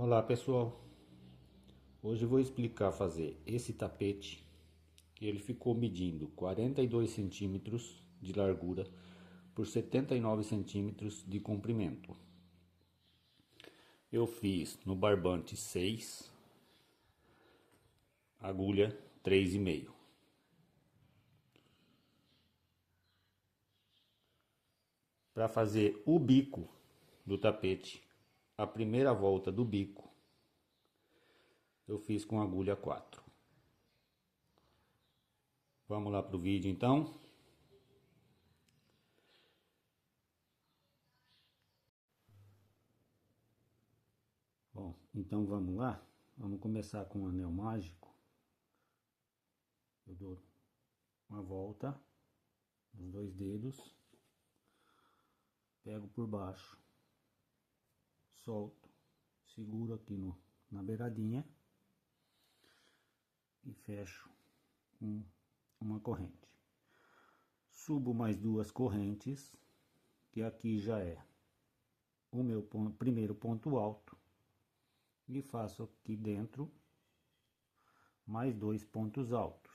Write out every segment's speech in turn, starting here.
Olá pessoal, hoje eu vou explicar fazer esse tapete que ele ficou medindo 42 centímetros de largura por 79 centímetros de comprimento. Eu fiz no barbante 6, agulha 3,5. Para fazer o bico do tapete, a primeira volta do bico eu fiz com agulha 4. Vamos lá para o vídeo então. Bom, então vamos lá. Vamos começar com o anel mágico. Eu dou uma volta nos dois dedos, pego por baixo, solto, seguro aqui na beiradinha e fecho com uma corrente. Subo mais duas correntes, que aqui já é o meu primeiro ponto alto, e faço aqui dentro mais dois pontos altos.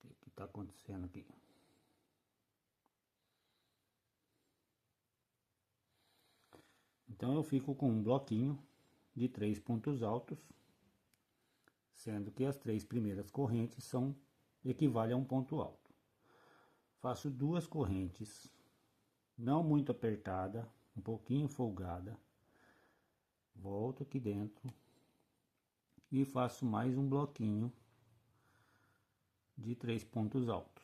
O que está acontecendo aqui? Então eu fico com um bloquinho de 3 pontos altos, sendo que as 3 primeiras correntes equivalem a um ponto alto. Faço duas correntes, não muito apertada, um pouquinho folgada, volto aqui dentro e faço mais um bloquinho de 3 pontos altos.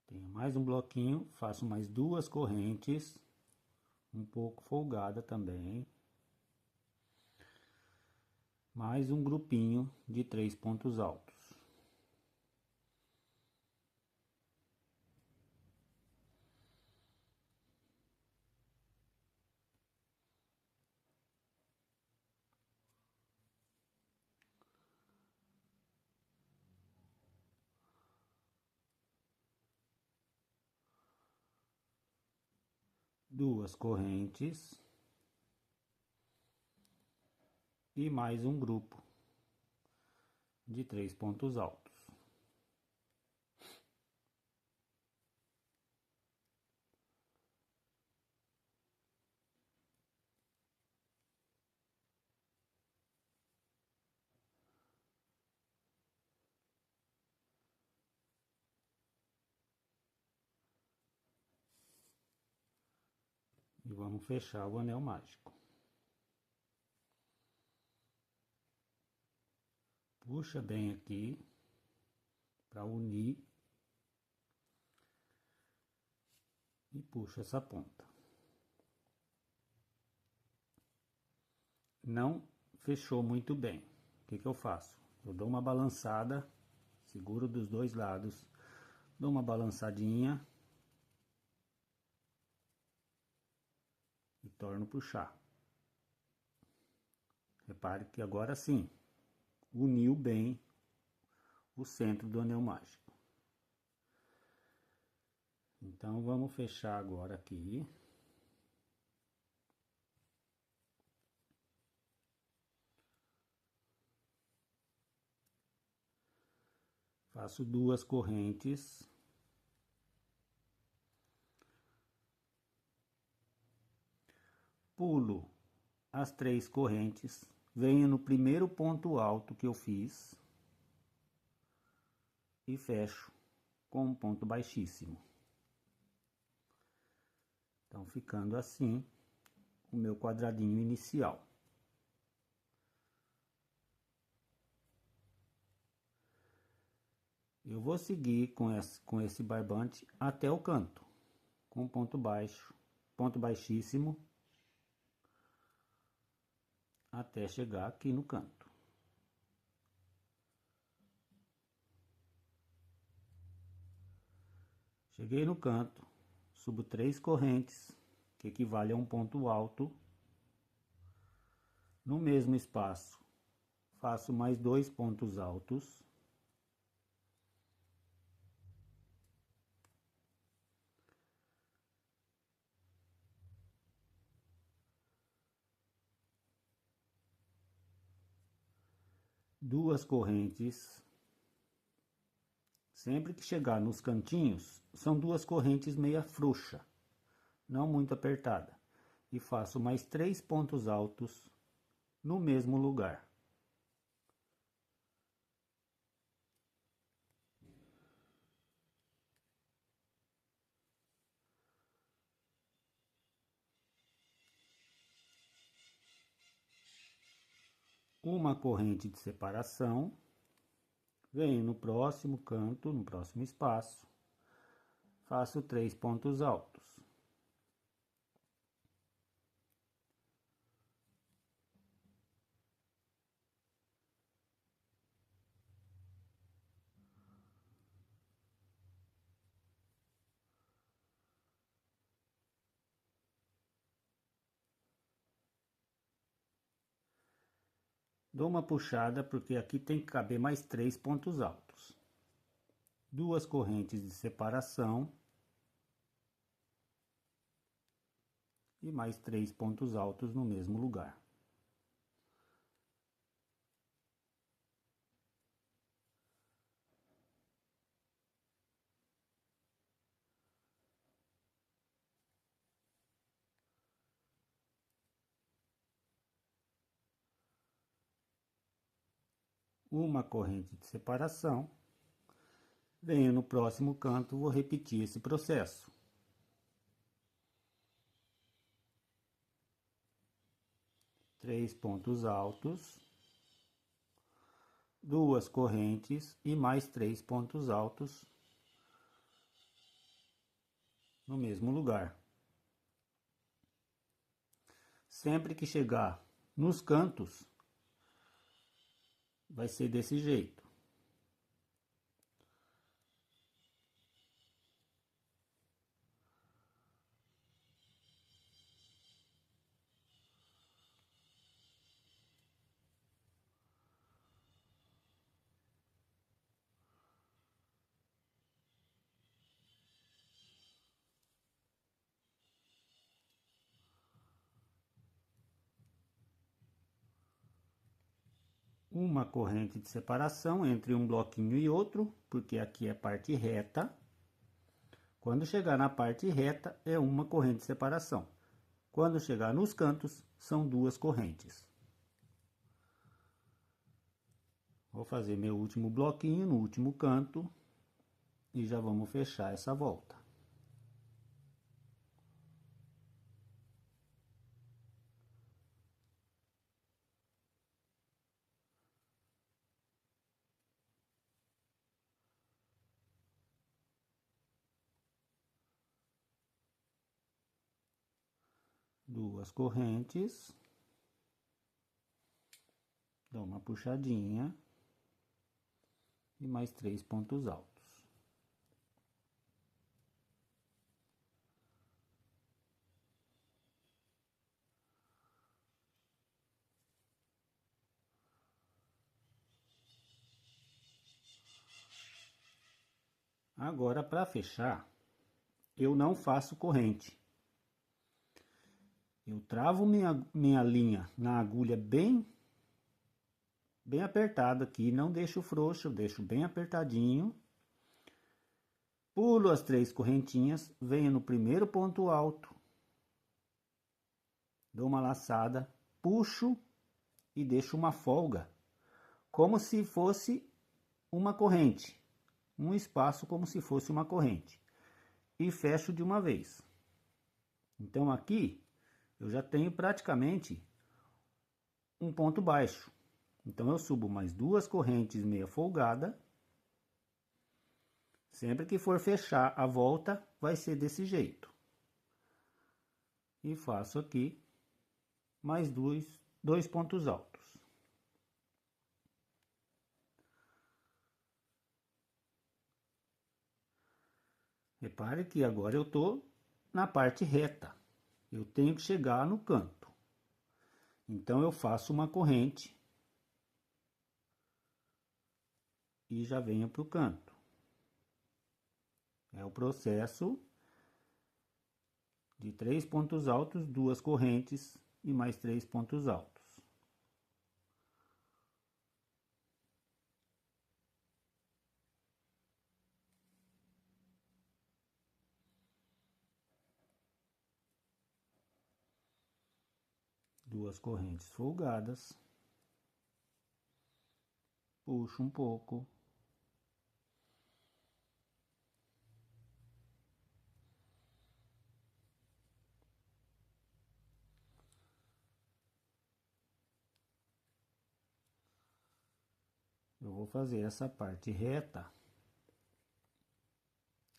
Tenho mais um bloquinho, faço mais duas correntes, um pouco folgada também, mais um grupinho de 3 pontos altos. Duas correntes e mais um grupo de 3 pontos altos. E vamos fechar o anel mágico. Puxa bem aqui para unir e puxa essa ponta. Não fechou muito bem. O que eu faço? Eu dou uma balançada, seguro dos dois lados, dou uma balançadinha e torno a puxar. Repare que agora sim, uniu bem o centro do anel mágico. Então vamos fechar agora aqui. Faço duas correntes. Pulo as 3 correntes, venho no primeiro ponto alto que eu fiz e fecho com um ponto baixíssimo. Então, ficando assim o meu quadradinho inicial. Eu vou seguir com esse barbante até o canto, com ponto baixo, ponto baixíssimo. até chegar aqui no canto. Cheguei no canto, subo 3 correntes, que equivale a um ponto alto. No mesmo espaço, faço mais 2 pontos altos. Duas correntes. Sempre que chegar nos cantinhos, são 2 correntes meia frouxa, não muito apertada. E faço mais 3 pontos altos no mesmo lugar. Uma corrente de separação, venho no próximo canto, no próximo espaço, faço 3 pontos altos. Dou uma puxada porque aqui tem que caber mais 3 pontos altos. 2 correntes de separação e mais 3 pontos altos no mesmo lugar. Uma corrente de separação. Venho no próximo canto, vou repetir esse processo. Três pontos altos, 2 correntes e mais 3 pontos altos no mesmo lugar. Sempre que chegar nos cantos, vai ser desse jeito. Uma corrente de separação entre um bloquinho e outro, porque aqui é parte reta. Quando chegar na parte reta, é uma corrente de separação. Quando chegar nos cantos, são 2 correntes. Vou fazer meu último bloquinho no último canto e já vamos fechar essa volta. Duas correntes, dou uma puxadinha e mais 3 pontos altos. Agora, para fechar, eu não faço corrente. Eu travo minha linha na agulha bem apertado aqui, não deixo frouxo, deixo bem apertadinho. Pulo as 3 correntinhas, venho no primeiro ponto alto, dou uma laçada, puxo e deixo uma folga, como se fosse uma corrente, um espaço como se fosse uma corrente, e fecho de uma vez. Então aqui eu já tenho praticamente um ponto baixo. Então eu subo mais 2 correntes meia folgada. Sempre que for fechar a volta, vai ser desse jeito. E faço aqui mais 2 pontos altos. Repare que agora eu estou na parte reta. Eu tenho que chegar no canto. Então eu faço uma corrente e já venho para o canto. É o processo de 3 pontos altos, 2 correntes e mais 3 pontos altos. Duas correntes folgadas, puxo um pouco, eu vou fazer essa parte reta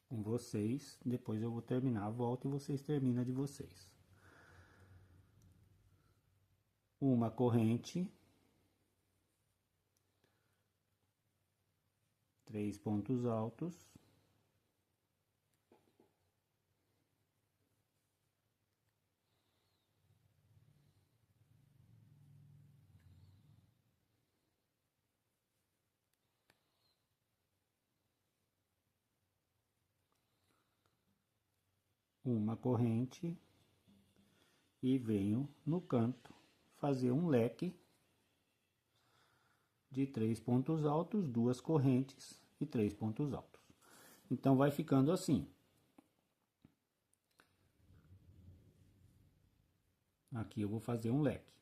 com vocês, depois eu vou terminar, volto e vocês terminam de vocês. Uma corrente, 3 pontos altos, uma corrente e venho no canto fazer um leque de 3 pontos altos, 2 correntes e 3 pontos altos. Então vai ficando assim. Aqui eu vou fazer um leque.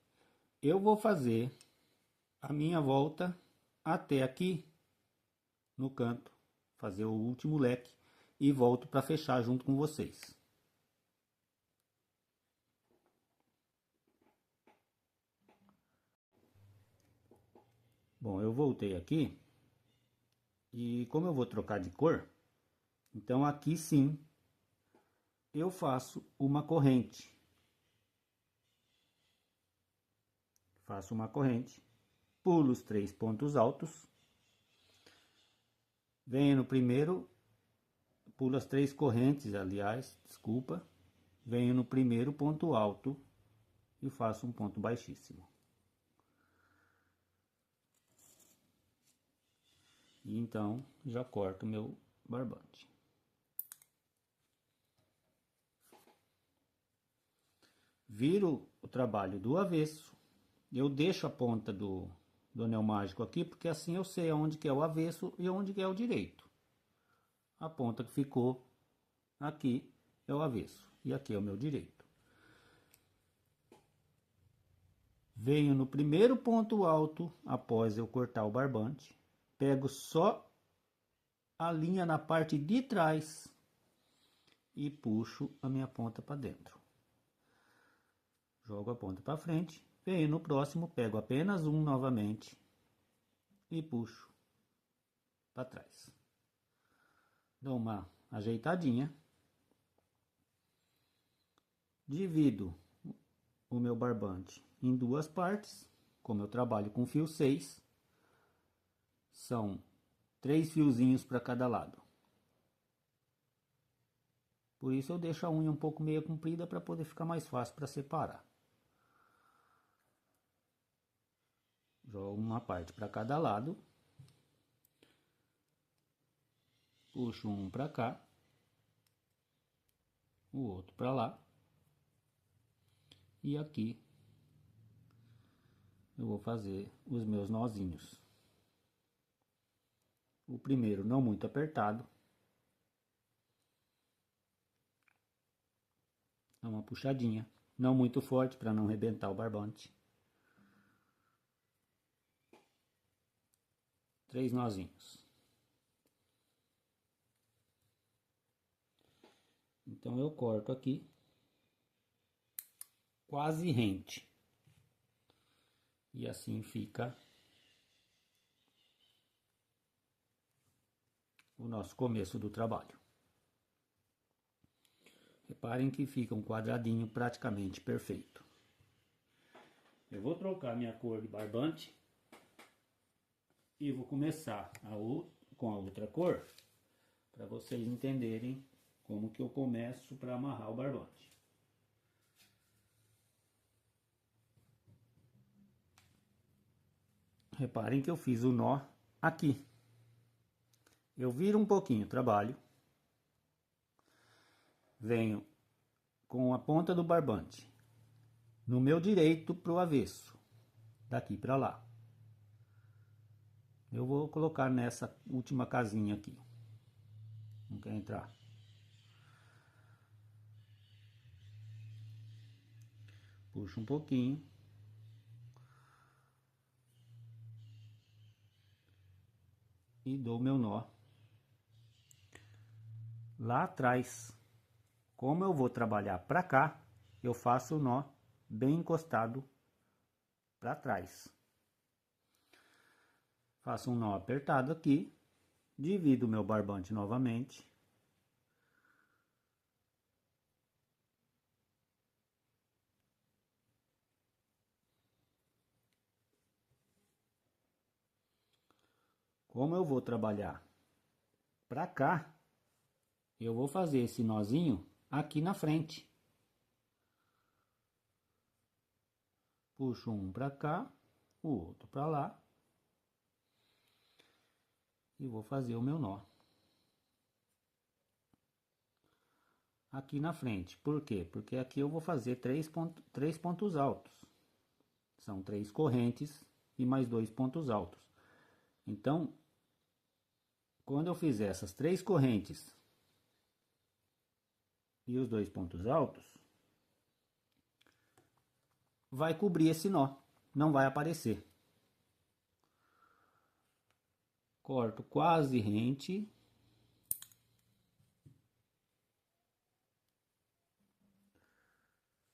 Eu vou fazer a minha volta até aqui no canto, fazer o último leque e volto para fechar junto com vocês. Bom, eu voltei aqui e como eu vou trocar de cor, então aqui sim eu faço uma corrente. Faço uma corrente, pulo os 3 pontos altos, venho no primeiro, pulo as 3 correntes, aliás, desculpa, venho no primeiro ponto alto e faço um ponto baixíssimo. E então já corto meu barbante. Viro o trabalho do avesso. Eu deixo a ponta do anel mágico aqui, porque assim eu sei onde que é o avesso e onde que é o direito. A ponta que ficou aqui é o avesso e aqui é o meu direito. Venho no primeiro ponto alto, após eu cortar o barbante, pego só a linha na parte de trás e puxo a minha ponta para dentro. Jogo a ponta para frente, venho no próximo, pego apenas um novamente e puxo para trás. Dou uma ajeitadinha, divido o meu barbante em 2 partes, como eu trabalho com fio 6, são 3 fiozinhos para cada lado. Por isso eu deixo a unha um pouco meio comprida para poder ficar mais fácil para separar. Jogo uma parte para cada lado, puxo um para cá, o outro para lá, e aqui eu vou fazer os meus nozinhos. O primeiro não muito apertado, dá uma puxadinha, não muito forte para não arrebentar o barbante. 3 nozinhos. Então eu corto aqui quase rente. E assim fica o nosso começo do trabalho. Reparem que fica um quadradinho praticamente perfeito. Eu vou trocar minha cor de barbante e vou começar com a outra cor, para vocês entenderem como que eu começo para amarrar o barbante. Reparem que eu fiz o nó aqui. Eu viro um pouquinho o trabalho, venho com a ponta do barbante no meu direito para o avesso, daqui para lá. Eu vou colocar nessa última casinha aqui, não quer entrar. Puxo um pouquinho. E dou meu nó lá atrás. Como eu vou trabalhar para cá, eu faço o nó bem encostado para trás. Faço um nó apertado aqui, divido o meu barbante novamente. Como eu vou trabalhar para cá, eu vou fazer esse nozinho aqui na frente. Puxo um para cá, o outro para lá. E vou fazer o meu nó aqui na frente. Por quê? Porque aqui eu vou fazer três pontos altos. São 3 correntes e mais 2 pontos altos. Então, quando eu fizer essas 3 correntes e os 2 pontos altos, vai cobrir esse nó, não vai aparecer. Corto quase rente.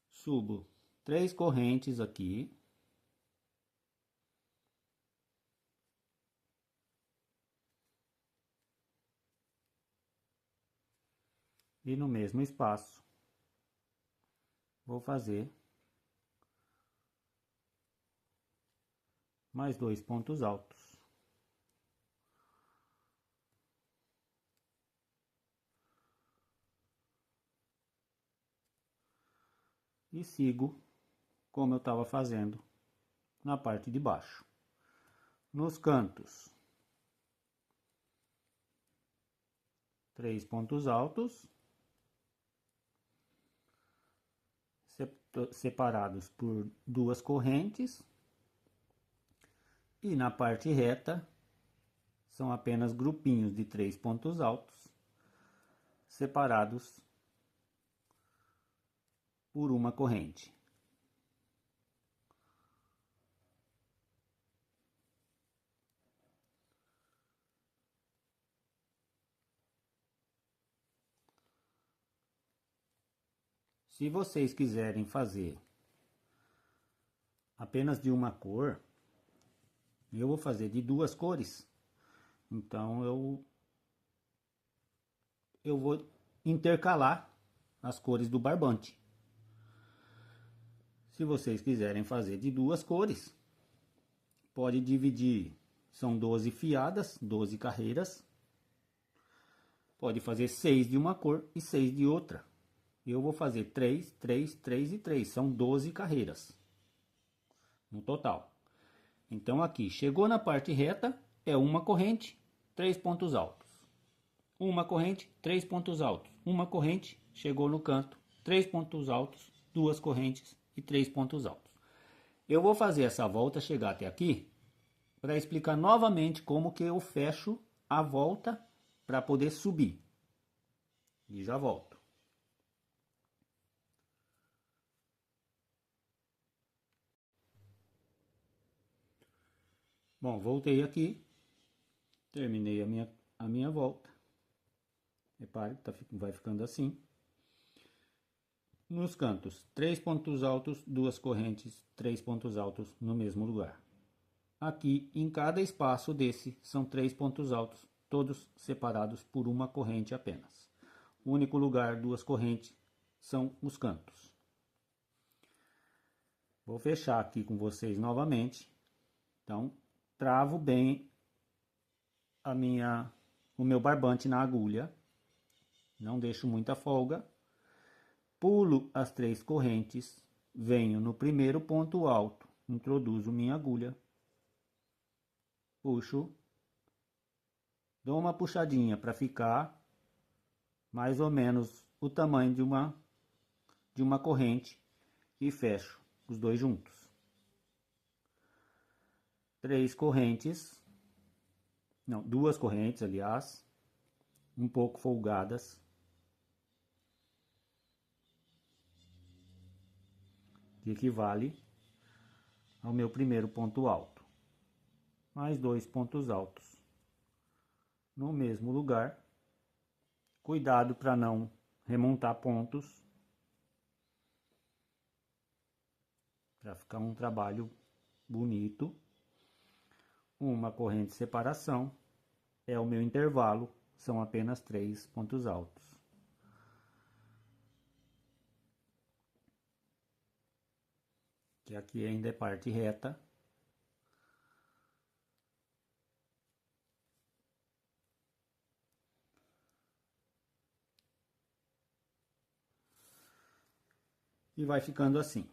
Subo 3 correntes aqui. E no mesmo espaço, vou fazer mais 2 pontos altos. E sigo como eu estava fazendo na parte de baixo. Nos cantos, 3 pontos altos, separados por 2 correntes. E na parte reta, são apenas grupinhos de 3 pontos altos, separados por uma corrente. Se vocês quiserem fazer apenas de uma cor, eu vou fazer de 2 cores. Então eu vou intercalar as cores do barbante. Se vocês quiserem fazer de 2 cores, pode dividir, são 12 fiadas, 12 carreiras. Pode fazer 6 de uma cor e 6 de outra. Eu vou fazer 3, 3, 3 e 3, são 12 carreiras no total. Então aqui, chegou na parte reta, é uma corrente, 3 pontos altos. Uma corrente, 3 pontos altos. Uma corrente, chegou no canto, 3 pontos altos, 2 correntes e 3 pontos altos. Eu vou fazer essa volta, chegar até aqui, para explicar novamente como que eu fecho a volta para poder subir. E já volto. Bom, voltei aqui, terminei a minha volta. Repare, vai ficando assim. Nos cantos, 3 pontos altos, 2 correntes, 3 pontos altos no mesmo lugar. Aqui, em cada espaço desse, são 3 pontos altos, todos separados por uma corrente apenas. O único lugar, 2 correntes, são os cantos. Vou fechar aqui com vocês novamente. Então, travo bem o meu barbante na agulha. Não deixo muita folga. Pulo as 3 correntes. Venho no primeiro ponto alto. Introduzo minha agulha. Puxo. Dou uma puxadinha para ficar mais ou menos o tamanho de uma corrente. E fecho os dois juntos. 3 correntes, não, 2 correntes, aliás, um pouco folgadas, que equivale ao meu primeiro ponto alto, mais 2 pontos altos no mesmo lugar. Cuidado para não remontar pontos, para ficar um trabalho bonito. Uma corrente de separação é o meu intervalo, são apenas 3 pontos altos. Que aqui ainda é parte reta. E vai ficando assim.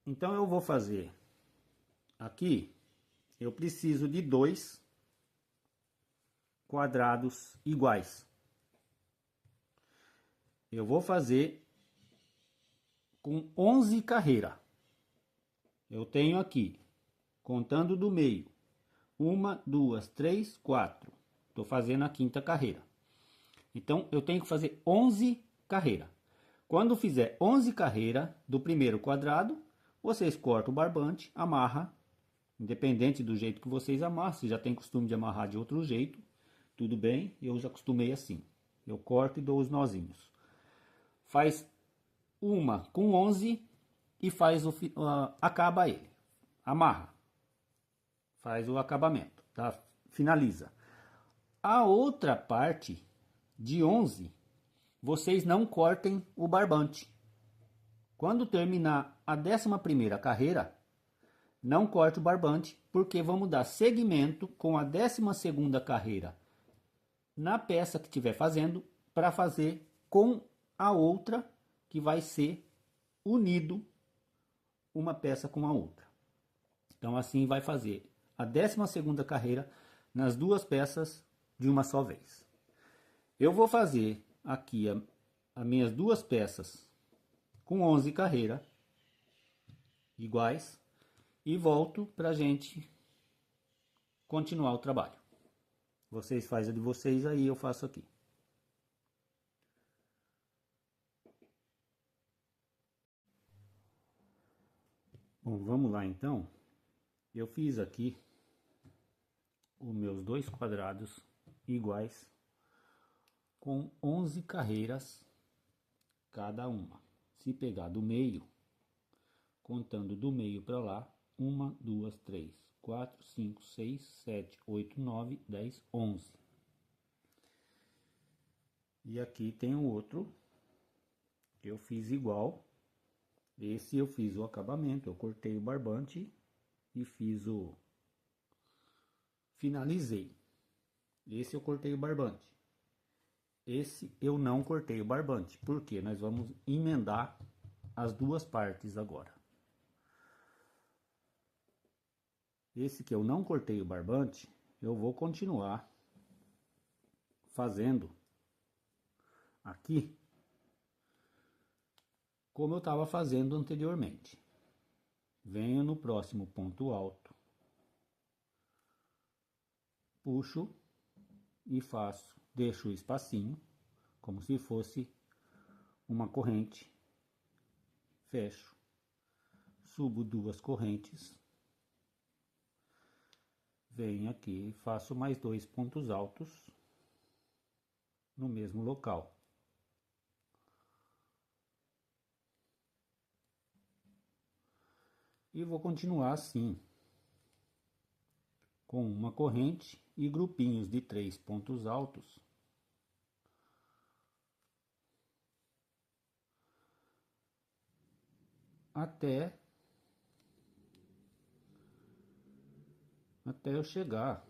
Então eu vou fazer aqui. Eu preciso de 2 quadrados iguais. Eu vou fazer com 11 carreiras. Eu tenho aqui, contando do meio, 1, 2, 3, 4. Estou fazendo a 5ª carreira. Então, eu tenho que fazer 11 carreiras. Quando fizer 11 carreiras do primeiro quadrado, vocês cortam o barbante, amarra. Independente do jeito que vocês amarram, se já tem costume de amarrar de outro jeito, tudo bem, eu já acostumei assim. Eu corto e dou os nozinhos. Faz uma com 11 e faz acaba ele. Amarra. Faz o acabamento, tá? Finaliza. A outra parte de 11, vocês não cortem o barbante. Quando terminar a 11ª carreira, não corte o barbante, porque vamos dar seguimento com a 12ª carreira na peça que estiver fazendo, para fazer com a outra, que vai ser unido uma peça com a outra. Então assim vai fazer a 12ª carreira nas 2 peças de uma só vez. Eu vou fazer aqui as minhas 2 peças com 11 carreiras iguais. E volto para a gente continuar o trabalho. Vocês fazem a de vocês, aí eu faço aqui. Bom, vamos lá então. Eu fiz aqui os meus 2 quadrados iguais com 11 carreiras cada uma. Se pegar do meio, contando do meio para lá, 1, 2, 3, 4, 5, 6, 7, 8, 9, 10, 11. E aqui tem o outro que eu fiz igual. Esse eu fiz o acabamento, eu cortei o barbante e fiz o... finalizei. Esse eu cortei o barbante. Esse eu não cortei o barbante, porque nós vamos emendar as 2 partes agora. Esse que eu não cortei o barbante, eu vou continuar fazendo aqui como eu estava fazendo anteriormente. Venho no próximo ponto alto, puxo e faço, deixo o espacinho, como se fosse uma corrente, fecho, subo 2 correntes, venho aqui e faço mais 2 pontos altos no mesmo local. E vou continuar assim, com uma corrente e grupinhos de 3 pontos altos. até eu chegar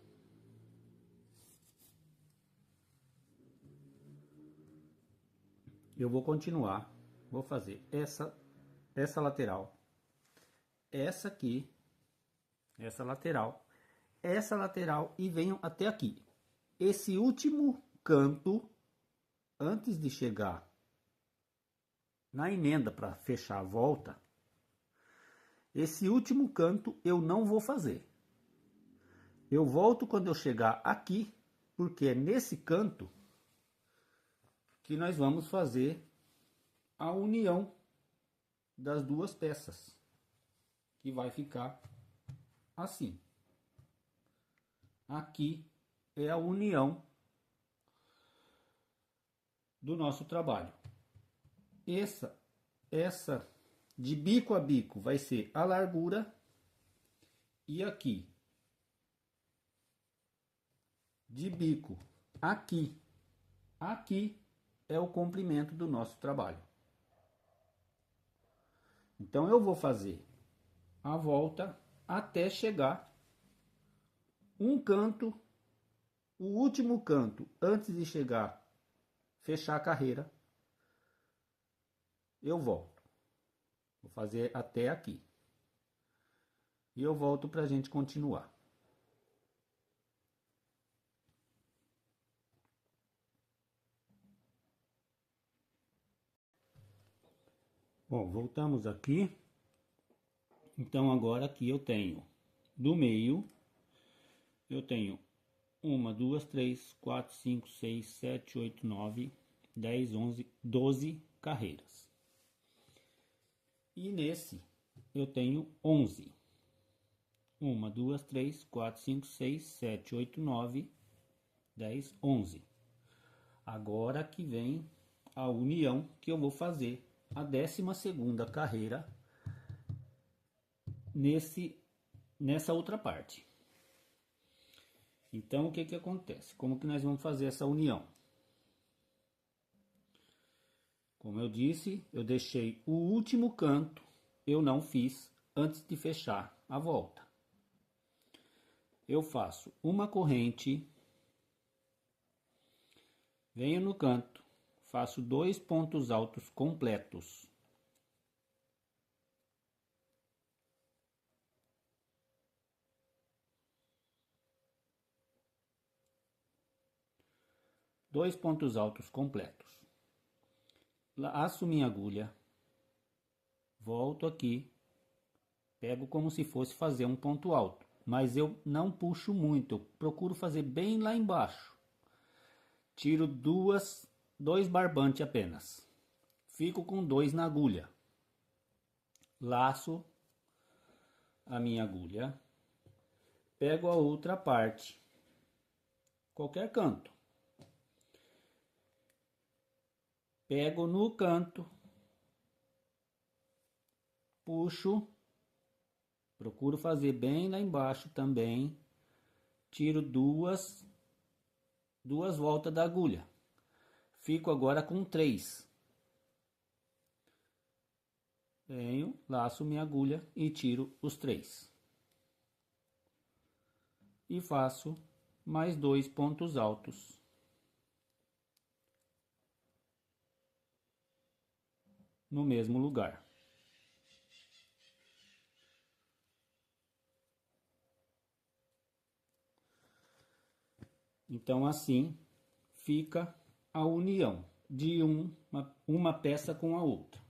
eu vou continuar, vou fazer essa lateral, essa aqui, essa lateral e venho até aqui. Esse último canto, antes de chegar na emenda para fechar a volta, esse último canto eu não vou fazer. Eu volto quando eu chegar aqui, porque é nesse canto que nós vamos fazer a união das duas peças, que vai ficar assim. Aqui é a união do nosso trabalho. Essa de bico a bico vai ser a largura, e aqui de bico aqui é o comprimento do nosso trabalho. Então eu vou fazer a volta até chegar um canto, o último canto, antes de chegar, fechar a carreira, eu volto. Vou fazer até aqui. E eu volto para a gente continuar. Bom, voltamos aqui. Então agora aqui eu tenho do meio, eu tenho 1, 2, 3, 4, 5, 6, 7, 8, 9, 10, 11, 12 carreiras. E nesse eu tenho 11. 1, 2, 3, 4, 5, 6, 7, 8, 9, 10, 11. Agora que vem a união que eu vou fazer a 12ª carreira nessa outra parte. Então o que que acontece? Como que nós vamos fazer essa união? Como eu disse, eu deixei o último canto, eu não fiz antes de fechar a volta. Eu faço uma corrente, venho no canto, faço 2 pontos altos completos. Dois pontos altos completos. Laço minha agulha, volto aqui, pego como se fosse fazer um ponto alto, mas eu não puxo muito, eu procuro fazer bem lá embaixo. Tiro dois barbantes apenas, fico com 2 na agulha, laço a minha agulha, pego a outra parte, qualquer canto, pego no canto, puxo, procuro fazer bem lá embaixo também, tiro duas voltas da agulha, fico agora com 3. Venho, laço minha agulha e tiro os 3. E faço mais 2 pontos altos. No mesmo lugar. Então assim fica a união de uma peça com a outra.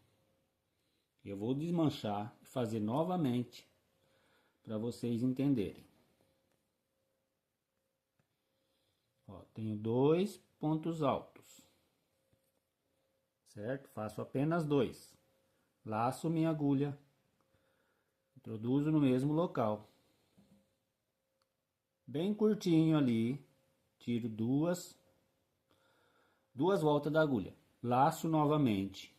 Eu vou desmanchar e fazer novamente para vocês entenderem. Ó, tenho 2 pontos altos, certo? Faço apenas 2. Laço minha agulha, introduzo no mesmo local, bem curtinho ali, tiro duas voltas da agulha, laço novamente,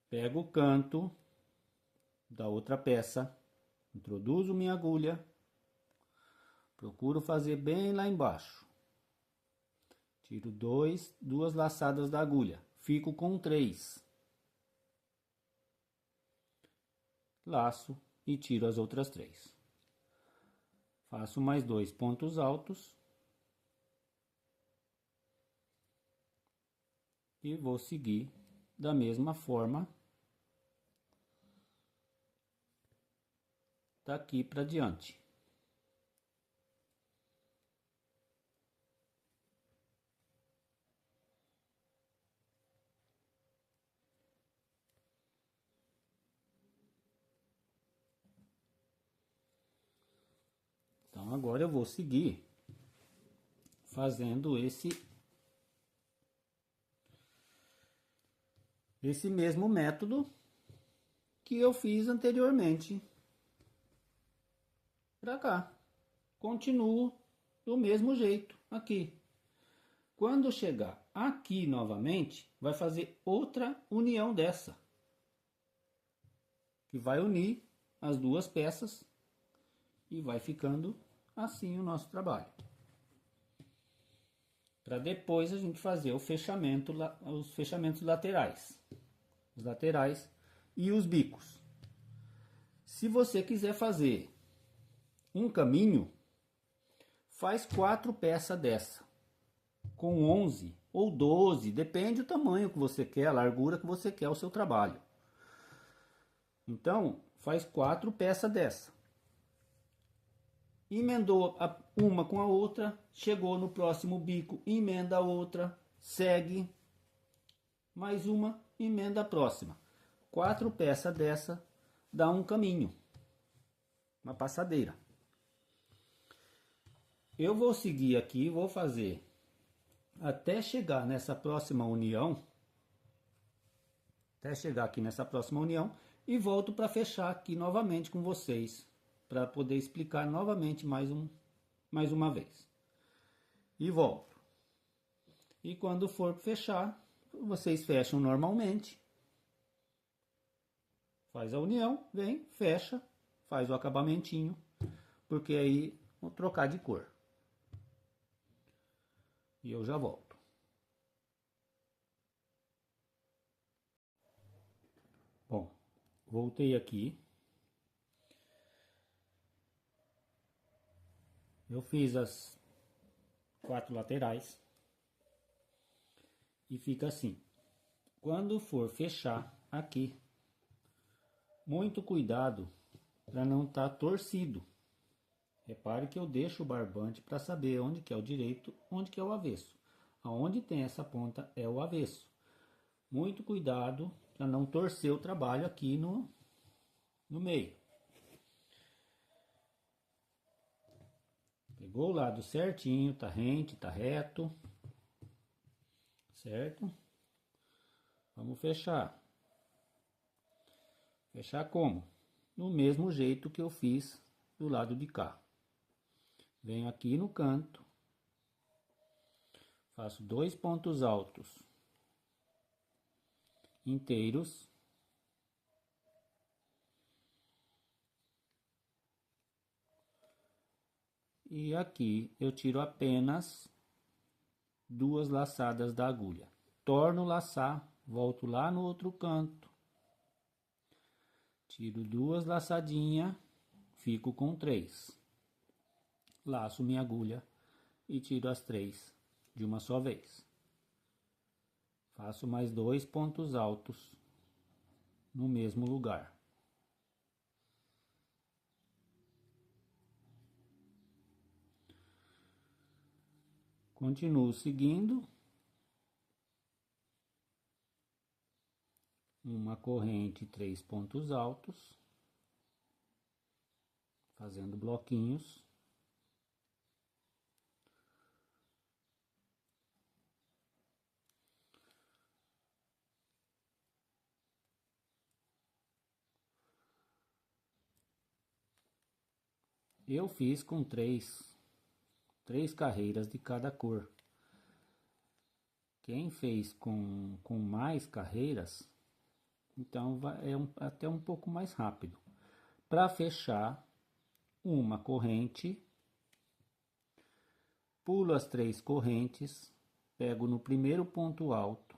pego o canto da outra peça, introduzo minha agulha, procuro fazer bem lá embaixo, tiro duas laçadas da agulha, fico com 3. Laço e tiro as outras 3. Faço mais 2 pontos altos. E vou seguir da mesma forma daqui para diante. Então agora eu vou seguir fazendo esse mesmo método que eu fiz anteriormente para cá. Continuo do mesmo jeito aqui. Quando chegar aqui novamente, vai fazer outra união dessa, que vai unir as duas peças e vai ficando assim o nosso trabalho. Para depois a gente fazer o fechamento, os fechamentos laterais, os laterais e os bicos. Se você quiser fazer um caminho, faz 4 peças dessa, com 11 ou 12, depende do tamanho que você quer, a largura que você quer o seu trabalho. Então, faz 4 peças dessa. Emendou uma com a outra, chegou no próximo bico, emenda a outra, segue, mais uma, emenda a próxima. 4 peças dessa dá um caminho, uma passadeira. Eu vou seguir aqui, vou fazer até chegar nessa próxima união, e volto para fechar aqui novamente com vocês, para poder explicar novamente mais uma vez. E volto. E quando for fechar, vocês fecham normalmente. Faz a união, vem, fecha, faz o acabamentinho, porque aí vou trocar de cor. E eu já volto. Bom, voltei aqui. Eu fiz as 4 laterais. E fica assim. Quando for fechar aqui, muito cuidado para não estar torcido. Repare que eu deixo o barbante para saber onde que é o direito, onde que é o avesso. Aonde tem essa ponta é o avesso. Muito cuidado para não torcer o trabalho aqui no meio. Pegou o lado certinho, tá rente, tá reto. Certo? Vamos fechar. Fechar como? No mesmo jeito que eu fiz do lado de cá. Venho aqui no canto, faço 2 pontos altos inteiros, e aqui eu tiro apenas 2 laçadas da agulha. Torno laçar, volto lá no outro canto, tiro 2 laçadinhas, fico com 3. Laço minha agulha e tiro as 3 de uma só vez. Faço mais 2 pontos altos no mesmo lugar. Continuo seguindo uma corrente, 3 pontos altos, fazendo bloquinhos. Eu fiz com 3 carreiras de cada cor. Quem fez com mais carreiras, então até um pouco mais rápido. Para fechar, uma corrente, pulo as 3 correntes, pego no primeiro ponto alto,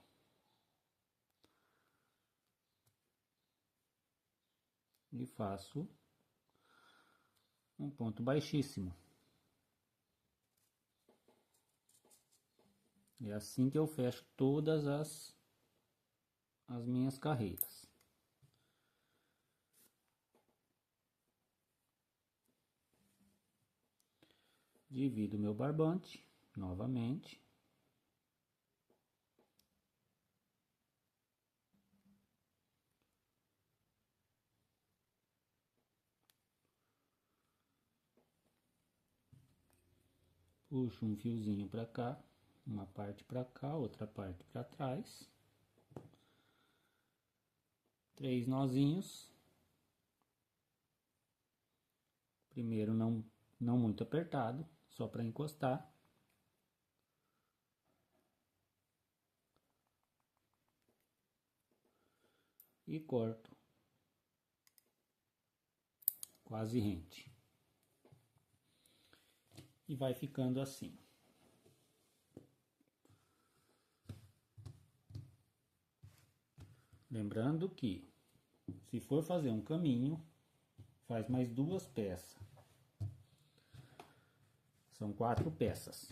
e faço um ponto baixíssimo. É assim que eu fecho todas as minhas carreiras. Divido meu barbante novamente. Puxo um fiozinho para cá, uma parte para cá, outra parte para trás. 3 nozinhos. Primeiro não muito apertado, só para encostar. E corto quase rente. E vai ficando assim. Lembrando que, se for fazer um caminho, faz mais 2 peças. São 4 peças.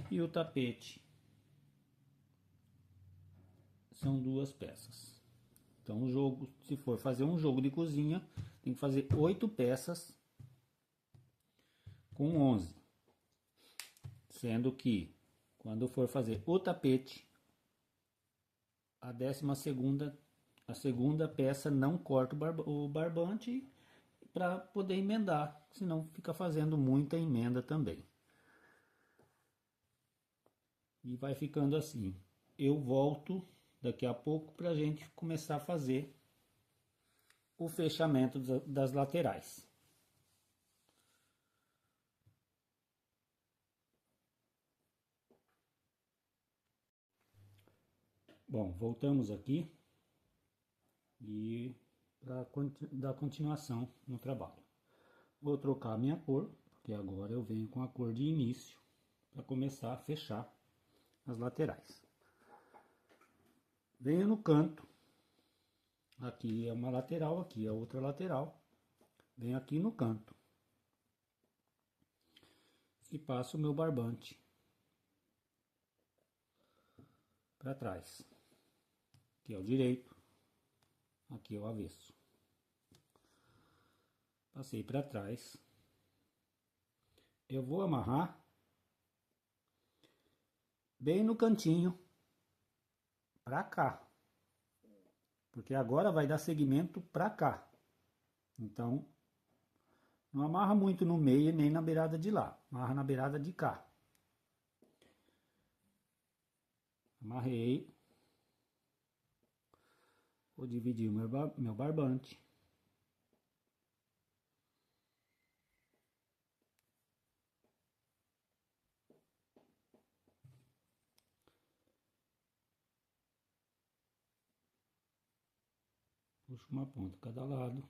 E o tapete são 2 peças. Então, o jogo, se for fazer um jogo de cozinha, tem que fazer 8 peças com 11. Sendo que, quando for fazer o tapete, a 12ª, a segunda peça não corta o barbante para poder emendar, senão fica fazendo muita emenda também. E vai ficando assim. Eu volto daqui a pouco para a gente começar a fazer o fechamento das laterais. Bom, voltamos aqui e para dar continuação no trabalho. Vou trocar a minha cor, porque agora eu venho com a cor de início para começar a fechar as laterais. Venho no canto, aqui é uma lateral, aqui é outra lateral. Venho aqui no canto e passo o meu barbante para trás. Aqui é o direito, aqui é o avesso. Passei para trás. Eu vou amarrar bem no cantinho para cá, porque agora vai dar segmento para cá. Então, não amarra muito no meio nem na beirada de lá, amarra na beirada de cá. Amarrei. Vou dividir o meu barbante. Puxo uma ponta cada lado.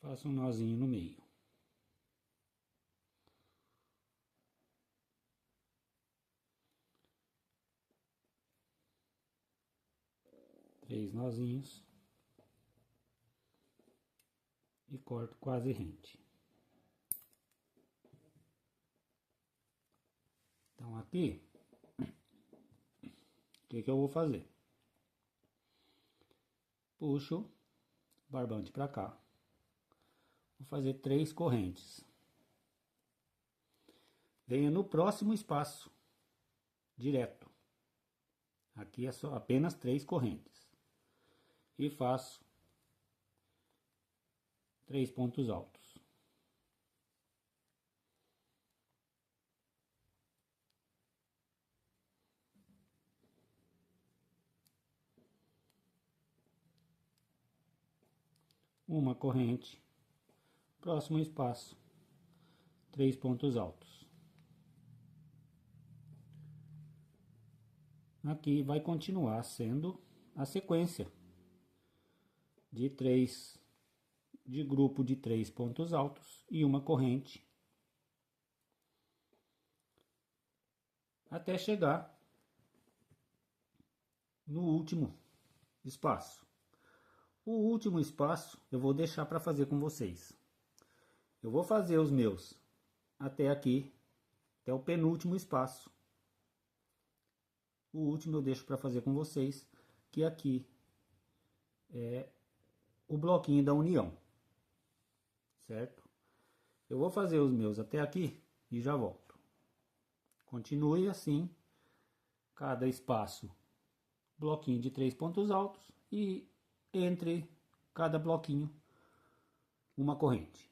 Faço um nozinho no meio. Três nozinhos. E corto quase rente. Então aqui, o que eu vou fazer? Puxo o barbante para cá. Vou fazer 3 correntes. Venho no próximo espaço, direto. Aqui é só apenas 3 correntes. E faço 3 pontos altos. Uma corrente. Próximo espaço, 3 pontos altos. Aqui vai continuar sendo a sequência de grupo de 3 pontos altos e uma corrente, até chegar no último espaço. O último espaço eu vou deixar para fazer com vocês. Eu vou fazer os meus até aqui, até o penúltimo espaço. O último eu deixo para fazer com vocês, que aqui é o bloquinho da união, certo? Eu vou fazer os meus até aqui e já volto. Continue assim, cada espaço, bloquinho de 3 pontos altos e entre cada bloquinho uma corrente.